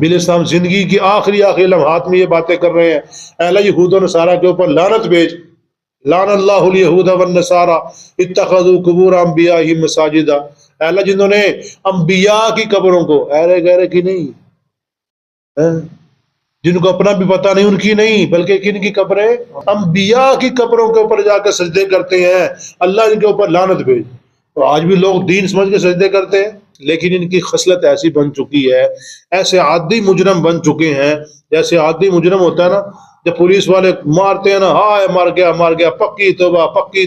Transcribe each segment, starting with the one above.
نبی علیہ السلام زندگی کی آخری لمحات میں یہ باتیں کر رہے ہیں، اے اللہ یہود و نصارہ کے اوپر لعنت بھیج، لعن اللہ الیہود والنصارى اتخذوا قبور انبیائہم مساجدا، اے اللہ جنہوں نے انبیاء کی قبروں کو، ایرے گہرے کی نہیں، جن کو اپنا بھی پتہ نہیں ان کی نہیں، بلکہ کن کی قبریں، انبیاء کی قبروں کے اوپر جا کے سجدے کرتے ہیں، اللہ ان کے اوپر لعنت بھیج۔ تو آج بھی لوگ دین سمجھ کے سجدے کرتے ہیں، لیکن ان کی خصلت ایسی بن چکی ہے، ایسے عادی مجرم بن چکے ہیں، جیسے عادی مجرم ہوتا ہے نا، جب پولیس والے مارتے ہیں نا، ہائے مار گیا، پکی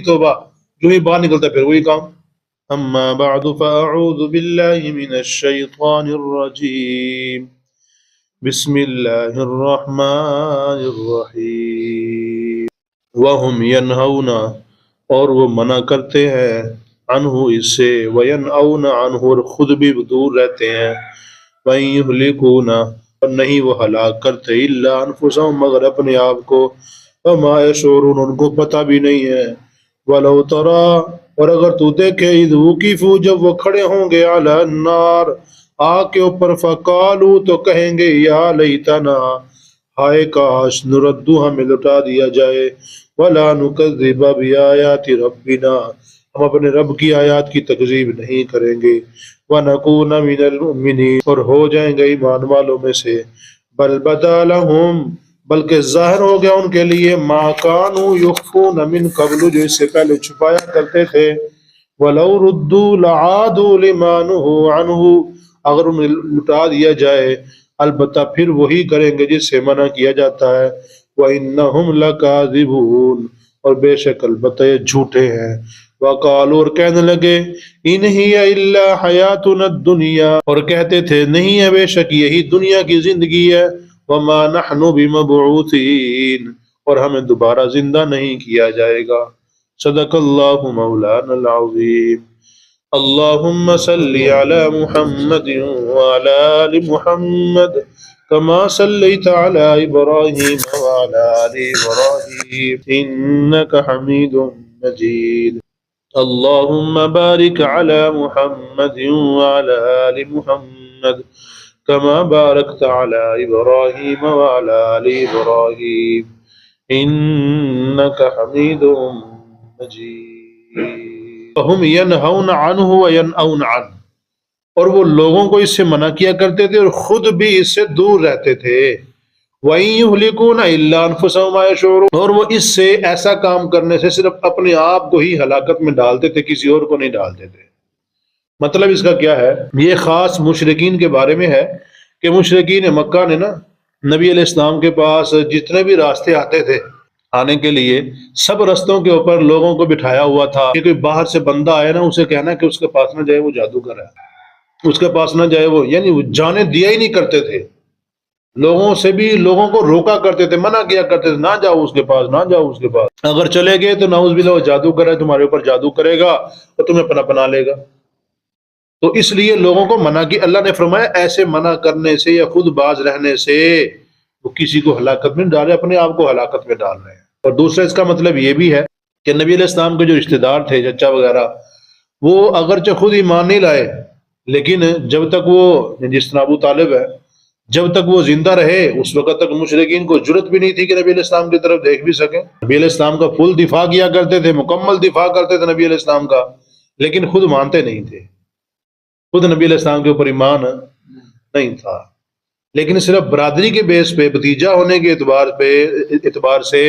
توبہ، جو ہی باہر نکلتا ہے پھر وہی کام۔ اما بعد فاعوذ باللہ من الشیطان الرجیم، بسم اللہ الرحمن الرحیم۔ وَهُمْ يَنْهَوْنَ، اور وہ منع کرتے ہیں، عنہ اس سے، وَيَنْأَوْنَ عَنْهُ، اور خود بھی دور رہتے ہیں، وَإِنْ يُهْلِكُونَ، اور نہیں وہ ہلاک کرتے، إِلَّا أَنفُسَهُمْ، مگر اپنے آپ کو، وَمَا يَشْعُرُونَ، ان کو پتہ بھی نہیں ہے۔ وَلَوْ تَرَىٰ، اور اگر تو دیکھے، اِذْ وُقِفُوا، جب وہ کھڑے ہوں گے، عَلَى النَّارِ، آگ کے اوپر، فقالو، تو کہیں گے، یا لیتنا، ہائے کاش، نردو، ہمیں لٹا دیا جائے، ولا نکذب بآیات ربنا، ہم اپنے رب کی آیات کی تکذیب نہیں کریں گے، ونکون من المؤمنین، اور ہو جائیں گے ایمان والوں میں سے، بل بدا لہم، بلکہ ظاہر ہو گیا ان کے لیے، ما کانوا یخفون من قبل، جو اس سے پہلے چھپایا کرتے تھے، ولو ردوا لعادوا لما نہوا عنہ، اگر انہیں لٹا دیا جائے البتہ پھر وہی کریں گے جس سے منع کیا جاتا ہے، وَإِنَّهُمْ لَكَاذِبُونَ، اور بے شک البتہ یہ جھوٹے ہیں، وَقَالُوا، اور کہنے لگے، إِنْ هِيَ إِلَّا حَيَاتُنَا الدُّنْيَا، اور کہتے تھے نہیں ہے بے شک یہی دنیا کی زندگی ہے، وَمَا نَحْنُ بِمَبْعُوثِينَ، اور ہمیں دوبارہ زندہ نہیں کیا جائے گا۔ صدق اللہ مولانا العظیم۔ اللہم صلی علی محمد وعلی آل محمد کما صلیت علی ابراہیم وعلی آل ابراہیم انک حمید مجید۔ اللہم بارک علی محمد وعلی آل محمد کما بارکت علی ابراہیم وعلی آل ابراہیم انک حمید مجید۔ ہم ینہون عنہ وینأون عنہ، اور وہ لوگوں کو اس سے منع کیا کرتے تھے اور خود بھی اس سے دور رہتے تھے، وَإِن يُهْلِكُونَ إِلَّا أَنفُسَهُمْ وَمَا يَشْعُرُونَ، اور وہ اس سے، ایسا کام کرنے سے صرف اپنے آپ کو ہی ہلاکت میں ڈالتے تھے، کسی اور کو نہیں ڈالتے تھے۔ مطلب اس کا کیا ہے؟ یہ خاص مشرکین کے بارے میں ہے کہ مشرکین مکہ نے نا نبی علیہ السلام کے پاس جتنے بھی راستے آتے تھے آنے کے لیے، سب رستوں کے اوپر لوگوں کو بٹھایا ہوا تھا کہ کوئی باہر سے بندہ آئے نا، اسے کہنا کہ اس کے پاس نہ جائے، وہ جادوگر ہے، اس کے پاس نہ جائے، وہ یعنی وہ جانے دیا ہی نہیں کرتے تھے، لوگوں سے بھی لوگوں کو روکا کرتے تھے، منع کیا کرتے تھے، نہ جاؤ اس کے پاس، نہ جاؤ اس کے پاس، اگر چلے گئے تو نعوذ باللہ وہ جادوگر ہے، تمہارے اوپر جادو کرے گا اور تمہیں پناہ لے گا۔ تو اس لیے لوگوں کو منع کی، اللہ نے فرمایا ایسے منع کرنے سے یا خود باز رہنے سے وہ کسی کو ہلاکت میں ڈالے، اپنے آپ کو ہلاکت میں ڈال رہے ہیں۔ اور دوسرا اس کا مطلب یہ بھی ہے کہ نبی علیہ السلام کے جو رشتہ دار تھے، چچا وغیرہ، وہ اگرچہ خود ایمان نہیں لائے، لیکن جب تک وہ، جس طرح ابو طالب ہے، جب تک وہ زندہ رہے اس وقت تک مشرکین کو جرت بھی نہیں تھی کہ نبی علیہ السلام کی طرف دیکھ بھی سکیں۔ نبی علیہ السلام کا فل دفاع کیا کرتے تھے، مکمل دفاع کرتے تھے نبی علیہ السلام کا، لیکن خود مانتے نہیں تھے، خود نبی علیہ السلام کے اوپر ایمان نہیں تھا، لیکن صرف برادری کے بیس پہ، بھتیجا ہونے کے اعتبار سے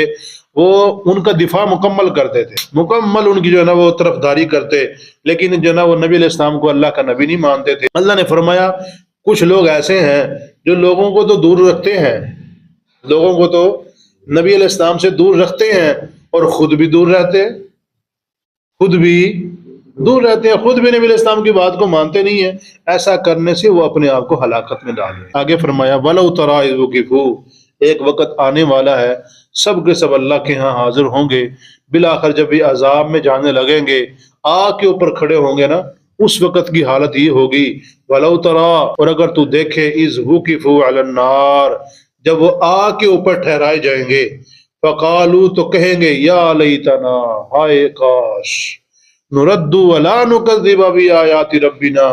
وہ ان کا دفاع مکمل کرتے تھے، مکمل ان کی جو ہے نا وہ طرفداری کرتے، لیکن جو ہے نا وہ نبی علیہ السلام کو اللہ کا نبی نہیں مانتے تھے۔ اللہ نے فرمایا کچھ لوگ ایسے ہیں جو لوگوں کو تو دور رکھتے ہیں، لوگوں کو تو نبی علیہ السلام سے دور رکھتے ہیں اور خود بھی دور رہتے ہیں، خود بھی نبی علیہ السلام کی بات کو مانتے نہیں ہیں، ایسا کرنے سے وہ اپنے آپ کو ہلاکت میں ڈال رہے ہیں۔ آگے فرمایا وَلَوْ تَرَىٰ إِذْ وُقِفُوا، ایک وقت آنے والا ہے سب کے سب اللہ کے ہاں حاضر ہوں گے، بالآخر جب یہ عذاب میں جانے لگیں گے، آگ کے اوپر کھڑے ہوں گے نا، اس وقت کی حالت یہ ہوگی، وَلَوْ تَرَىٰ، اور اگر تو دیکھے، إِذْ وُقِفُوا عَلَى النَّارِ، جب وہ آگ کے اوپر ٹھہرائے جائیں گے، فَقَالُوا، تو کہیں گے، یا لیتنا، ہائے کاش، نردو ولا نکذب بآیات ربنا،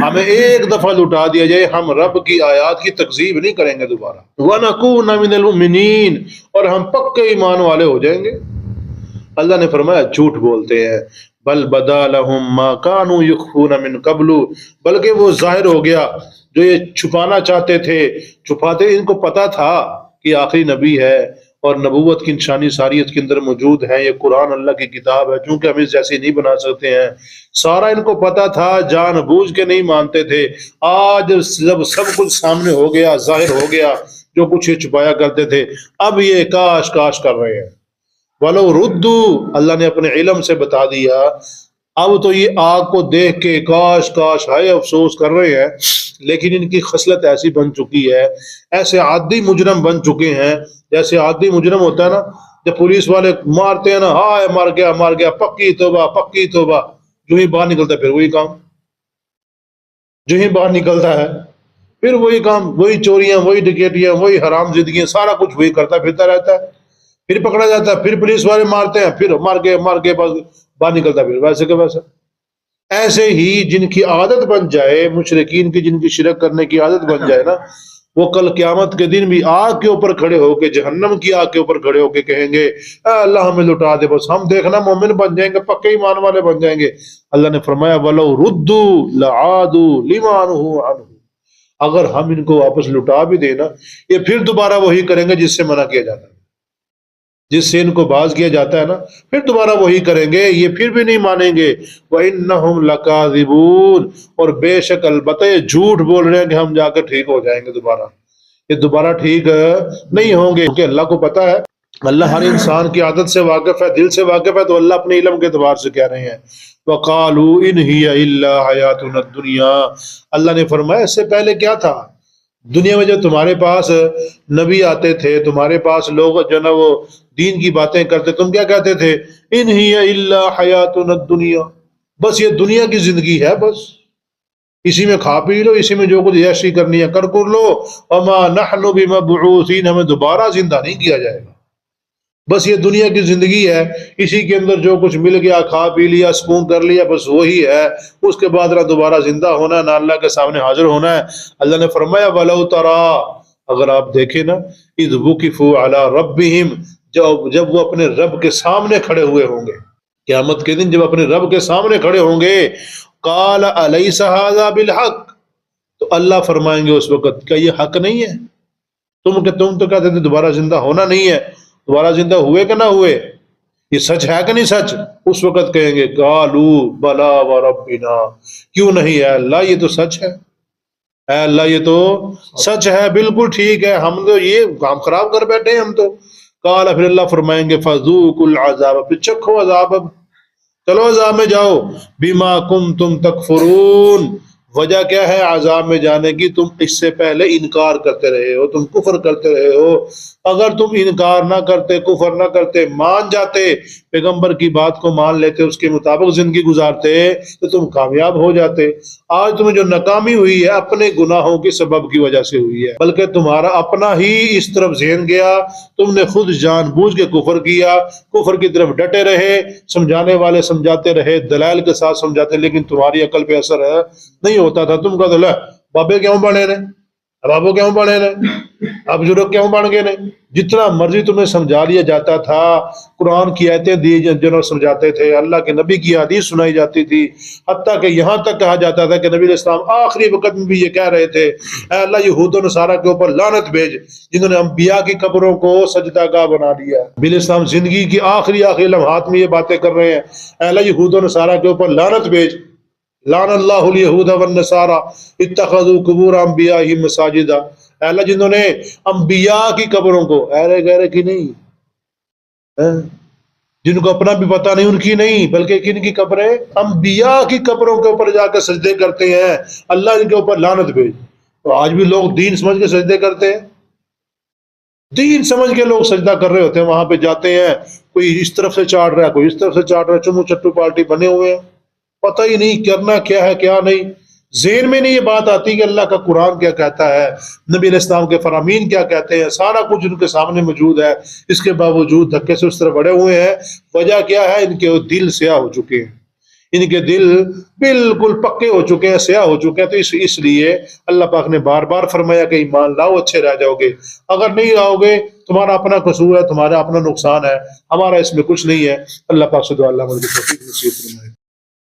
ہمیں ایک دفعہ لٹا دیا جائے ہم رب کی آیات کی تکذیب نہیں کریں گے دوبارہ، ونکون من المؤمنین، اور ہم پکے ایمان والے ہو جائیں گے۔ اللہ نے فرمایا جھوٹ بولتے ہیں، بل بدا لہم ما کانوا یخفون من قبل، بلکہ وہ ظاہر ہو گیا جو یہ چھپانا چاہتے تھے، چھپاتے، ان کو پتا تھا کہ آخری نبی ہے اور نبوت کی نشانی ساریت کے اندر موجود ہے، یہ قرآن اللہ کی کتاب ہے، چونکہ ہم اس جیسی نہیں بنا سکتے ہیں، سارا ان کو پتا تھا، جان بوجھ کے نہیں مانتے تھے۔ آج جب سب کچھ سامنے ہو گیا، ظاہر ہو گیا، جو کچھ یہ چھپایا کرتے تھے، اب یہ کاش کاش کر رہے ہیں۔ وَلَوْ رُدُّوا، اللہ نے اپنے علم سے بتا دیا، اب تو یہ آگ کو دیکھ کے کاش کاش ہائے افسوس کر رہے ہیں، لیکن ان کی خصلت ایسی بن چکی ہے، ایسے عادی مجرم بن چکے ہیں، جیسے عادی مجرم ہوتا ہے نا، جب پولیس والے مارتے ہیں نا، ہائے مار گیا، پکی توبہ پکی توبہ، جو ہی باہر نکلتا ہے پھر وہی کام، جو ہی باہر نکلتا ہے پھر وہی کام، وہی چوریاں، وہی ڈکیٹیاں، وہی حرام زندگیاں، سارا کچھ وہی کرتا پھرتا رہتا ہے، پھر پکڑا جاتا ہے، پھر پولیس والے مارتے ہیں، پھر مار کے بس باہر نکلتا ہے پھر ویسے کہ ویسے۔ ایسے ہی جن کی عادت بن جائے، مشرکین کی جن کی شرک کرنے کی عادت بن جائے نا، وہ کل قیامت کے دن بھی آگ کے اوپر کھڑے ہو کے، جہنم کی آگ کے اوپر کھڑے ہو کے کہیں گے اے اللہ ہمیں لٹا دے، بس ہم دیکھنا مومن بن جائیں گے، پکے ایمان والے بن جائیں گے۔ اللہ نے فرمایا وَلَوْ رُدُّوا لَعَادُوا لِمَا نُهُوا عَنْهُ، اگر ہم ان کو واپس لٹا بھی دیں نا، یہ پھر دوبارہ وہی کریں گے جس سے منع کیا جاتا ہے، جس سے ان کو باز کیا جاتا ہے نا، پھر دوبارہ وہی کریں گے، یہ پھر بھی نہیں مانیں گے۔ وَإِنَّهُمْ لَكَاذِبُونَ، اور بے شک البتہ یہ جھوٹ بول رہے ہیں کہ ہم جا کر ٹھیک ہو جائیں گے دوبارہ، یہ دوبارہ ٹھیک نہیں ہوں گے، کیونکہ اللہ کو پتا ہے، اللہ ہر انسان کی عادت سے واقف ہے، دل سے واقف ہے، تو اللہ اپنے علم کے اعتبار سے کہہ رہے ہیں وَقَالُوا إِنْ هِيَ إِلَّا حَيَاتُنَا الدُّنْيَا، اللہ نے فرمایا اس سے پہلے کیا تھا، دنیا میں جب تمہارے پاس نبی آتے تھے، تمہارے پاس لوگ جو نا وہ دین کی باتیں کرتے، تم کیا کہتے تھے، ان ہی الا حیاتنا الدنیا، بس یہ دنیا کی زندگی ہے، بس اسی میں کھا پی لو، اسی میں جو کچھ عیاشی کرنی ہے کر لو، وما نحن بمبعوثین، ہمیں دوبارہ زندہ نہیں کیا جائے گا، بس یہ دنیا کی زندگی ہے، اسی کے اندر جو کچھ مل گیا کھا پی لیا، سکون کر لیا، بس وہی ہے، اس کے بعد نہ دوبارہ زندہ ہونا ہے، نہ اللہ کے سامنے حاضر ہونا ہے۔ اللہ نے فرمایا وَلَوْ تَرَىٰ، اگر آپ دیکھیں نا، اِذْ وُقِفُوا عَلَىٰ رَبِّهِمْ، جب وہ اپنے رب کے سامنے کھڑے ہوئے ہوں گے، قیامت کے دن جب اپنے رب کے سامنے کھڑے ہوں گے، قَالَ أَلَيْسَ هَٰذَا بِالْحَقِّ، تو اللہ فرمائیں گے اس وقت کیا یہ حق نہیں ہے، تم تو کہتے تھے دوبارہ زندہ ہونا نہیں ہے، دوبارہ زندہ ہوئے کہ نہ ہوئے، یہ سچ ہے کہ نہیں سچ، اس وقت کہیں گے قالوا بلا وربنا، کیوں نہیں ہے اللہ، یہ تو سچ ہے، اے اللہ یہ تو سچ ہے، بالکل ٹھیک ہے، ہم تو یہ کام خراب کر بیٹھے ہیں ہم تو۔ قال، پھر اللہ فرمائیں گے فذوقوا العذاب، پھر چکھو عذاب، اب چلو عذاب میں جاؤ، بما کنتم تکفرون، وجہ کیا ہے عذاب میں جانے کی، تم اس سے پہلے انکار کرتے رہے ہو، تم کفر کرتے رہے ہو، اگر تم انکار نہ کرتے، کفر نہ کرتے، مان جاتے، پیغمبر کی بات کو مان لیتے، اس کے مطابق زندگی گزارتے، تو تم کامیاب ہو جاتے۔ آج تمہیں جو ناکامی ہوئی ہے اپنے گناہوں کے سبب کی وجہ سے ہوئی ہے، بلکہ تمہارا اپنا ہی اس طرف ذہن گیا، تم نے خود جان بوجھ کے کفر کیا، کفر کی طرف ڈٹے رہے، سمجھانے والے سمجھاتے رہے، دلائل کے ساتھ سمجھاتے، لیکن تمہاری عقل پہ اثر ہے نہیں ہوتا تھا، تم کہتے لے بابے کیوں بنے نے، بابو کیوں بنے نے، اب بزرگ کیوں بن گئے نے، جتنا مرضی تمہیں سمجھا لیا جاتا تھا، قرآن کی آیتیں دی جو سمجھاتے تھے، اللہ کے نبی کی حدیث سنائی جاتی تھی، حتیٰ کہ یہاں تک کہا جاتا تھا کہ نبی علیہ السلام آخری وقت میں بھی یہ کہہ رہے تھے اے اللہ یہود و نصارہ کے اوپر لعنت بھیج جنہوں نے انبیاء کی قبروں کو سجدہ گاہ بنا دیا۔ نبی علیہ السلام زندگی کی آخری لمحات میں یہ باتیں کر رہے ہیں، اے اللہ یہود و نصارہ کے اوپر لعنت بھیج، لعن اللہ الیہود والنصارى اتخذوا قبور انبیائہم مساجدا، اے اللہ جنہوں نے انبیاء کی قبروں کو، ایرے گہرے کی نہیں، جن کو اپنا بھی پتہ نہیں ان کی نہیں، بلکہ کن کی قبریں، انبیاء کی قبروں کے اوپر جا کے سجدے کرتے ہیں، اللہ ان کے اوپر لعنت بھیج۔ تو آج بھی لوگ دین سمجھ کے سجدے کرتے ہیں، دین سمجھ کے لوگ سجدہ کر رہے ہوتے ہیں، وہاں پہ جاتے ہیں، کوئی اس طرف سے چاٹ رہا ہے، کوئی اس طرف سے چاٹ رہا ہے، چمو چٹو پارٹی بنے ہوئے ہیں، پتہ ہی نہیں کرنا کیا ہے کیا نہیں، ذہن میں نہیں یہ بات آتی کہ اللہ کا قرآن کیا کہتا ہے، نبی علیہ السلام کے فرامین کیا کہتے ہیں، سارا کچھ ان کے سامنے موجود ہے، اس کے باوجود دھکے سے اس طرح بڑے ہوئے ہیں۔ وجہ کیا ہے، ان کے دل سیاہ ہو چکے ہیں، ان کے دل بالکل پکے ہو چکے ہیں، سیاہ ہو چکے ہیں. تو اس لیے اللہ پاک نے بار بار فرمایا کہ ایمان لاؤ اچھے رہ جاؤ گے. اگر نہیں لاؤ گے تمہارا اپنا قصور ہے، تمہارا اپنا نقصان ہے، ہمارا اس میں کچھ نہیں ہے. اللہ پاک سے دعا اللہ مجھے توفیق نصیب فرمائے.